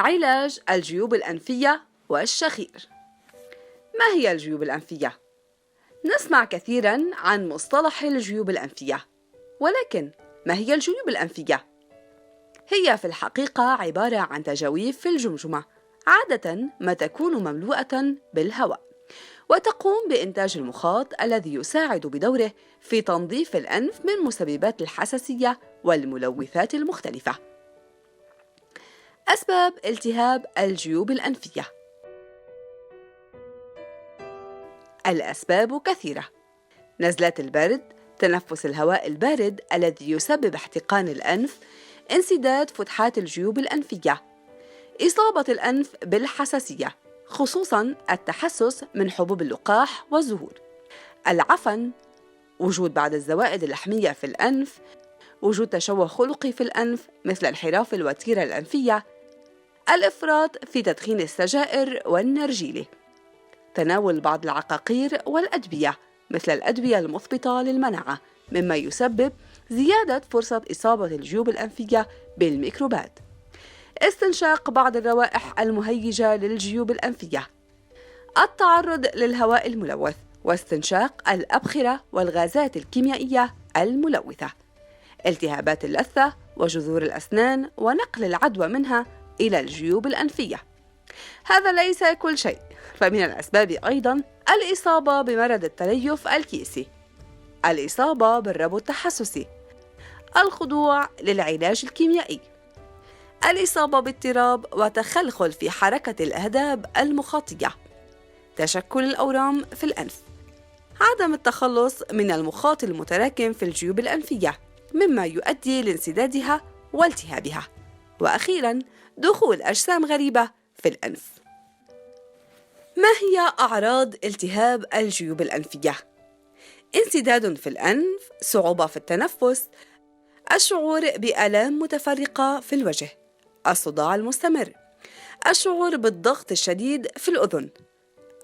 علاج الجيوب الأنفية والشخير. ما هي الجيوب الأنفية؟ نسمع كثيراً عن مصطلح الجيوب الأنفية، ولكن ما هي الجيوب الأنفية؟ هي في الحقيقة عبارة عن تجاويف في الجمجمة، عادة ما تكون مملوءة بالهواء، وتقوم بإنتاج المخاط الذي يساعد بدوره في تنظيف الأنف من مسببات الحساسية والملوثات المختلفة. أسباب التهاب الجيوب الأنفية. الأسباب كثيرة: نزلات البرد، تنفس الهواء البارد الذي يسبب احتقان الأنف، انسداد فتحات الجيوب الأنفية، إصابة الأنف بالحساسية خصوصاً التحسس من حبوب اللقاح والزهور، العفن، وجود بعض الزوائد اللحمية في الأنف، وجود تشوه خلقي في الأنف مثل انحراف الوتيرة الأنفية، الإفراط في تدخين السجائر والنرجيلة، تناول بعض العقاقير والأدوية مثل الأدوية المثبطة للمناعة مما يسبب زيادة فرصة إصابة الجيوب الأنفية بالميكروبات، استنشاق بعض الروائح المهيجة للجيوب الأنفية، التعرض للهواء الملوث واستنشاق الأبخرة والغازات الكيميائية الملوثة، التهابات اللثة وجذور الأسنان ونقل العدوى منها إلى الجيوب الأنفية. هذا ليس كل شيء، فمن الأسباب أيضاً الإصابة بمرض التليف الكيسي، الإصابة بالربو التحسسي، الخضوع للعلاج الكيميائي، الإصابة باضطراب وتخلخل في حركة الأهداب المخاطية، تشكل الأورام في الأنف، عدم التخلص من المخاط المتراكم في الجيوب الأنفية مما يؤدي لانسدادها والتهابها، وأخيراً دخول أجسام غريبة في الأنف. ما هي أعراض التهاب الجيوب الأنفية؟ انسداد في الأنف، صعوبة في التنفس، الشعور بآلام متفرقة في الوجه، الصداع المستمر، الشعور بالضغط الشديد في الأذن،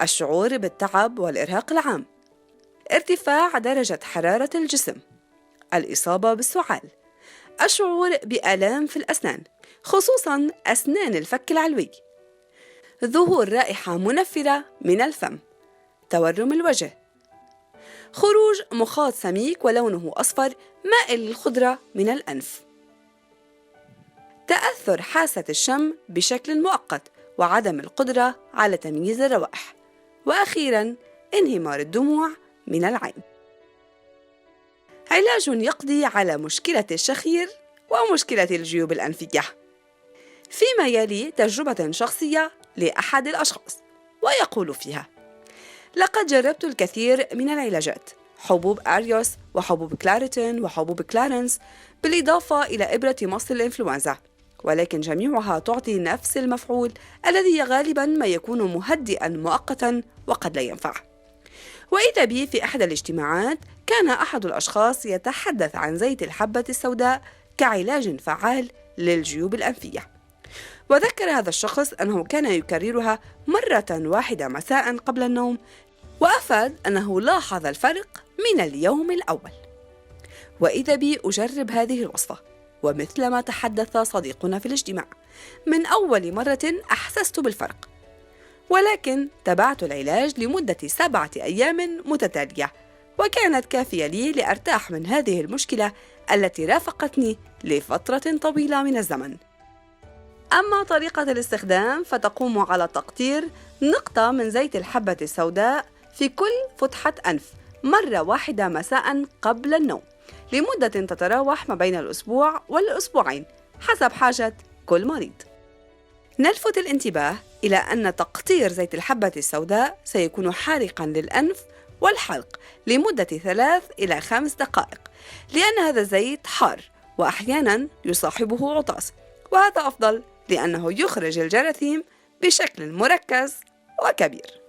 الشعور بالتعب والإرهاق العام، ارتفاع درجة حرارة الجسم، الإصابة بالسعال، الشعور بآلام في الأسنان خصوصاً أسنان الفك العلوي، ظهور رائحة منفرة من الفم، تورم الوجه، خروج مخاط سميك ولونه أصفر مائل للخضرة من الأنف، تأثر حاسة الشم بشكل مؤقت وعدم القدرة على تمييز الروائح، وأخيراً انهمار الدموع من العين. علاج يقضي على مشكلة الشخير ومشكلة الجيوب الأنفية. فيما يلي تجربة شخصية لأحد الأشخاص، ويقول فيها: لقد جربت الكثير من العلاجات، حبوب أريوس وحبوب كلاريتين وحبوب كلارنس بالإضافة إلى إبرة مصل الإنفلونزا، ولكن جميعها تعطي نفس المفعول الذي غالباً ما يكون مهدئاً مؤقتاً وقد لا ينفع. وإذا بي في أحد الاجتماعات كان أحد الأشخاص يتحدث عن زيت الحبة السوداء كعلاج فعال للجيوب الأنفية، وذكر هذا الشخص أنه كان يكررها مرة واحدة مساء قبل النوم، وأفاد أنه لاحظ الفرق من اليوم الأول. وإذا بي أجرب هذه الوصفة، ومثلما تحدث صديقنا في الاجتماع، من أول مرة أحسست بالفرق، ولكن تبعت العلاج لمدة 7 أيام متتالية، وكانت كافية لي لأرتاح من هذه المشكلة التي رافقتني لفترة طويلة من الزمن. أما طريقة الاستخدام فتقوم على تقطير نقطة من زيت الحبة السوداء في كل فتحة أنف مرة واحدة مساء قبل النوم لمدة تتراوح ما بين الأسبوع والأسبوعين حسب حاجة كل مريض. نلفت الانتباه إلى أن تقطير زيت الحبة السوداء سيكون حارقاً للأنف والحلق لمدة 3 إلى 5 دقائق، لأن هذا الزيت حار وأحياناً يصاحبه عطاس، وهذا أفضل لأنه يخرج الجراثيم بشكل مركز وكبير.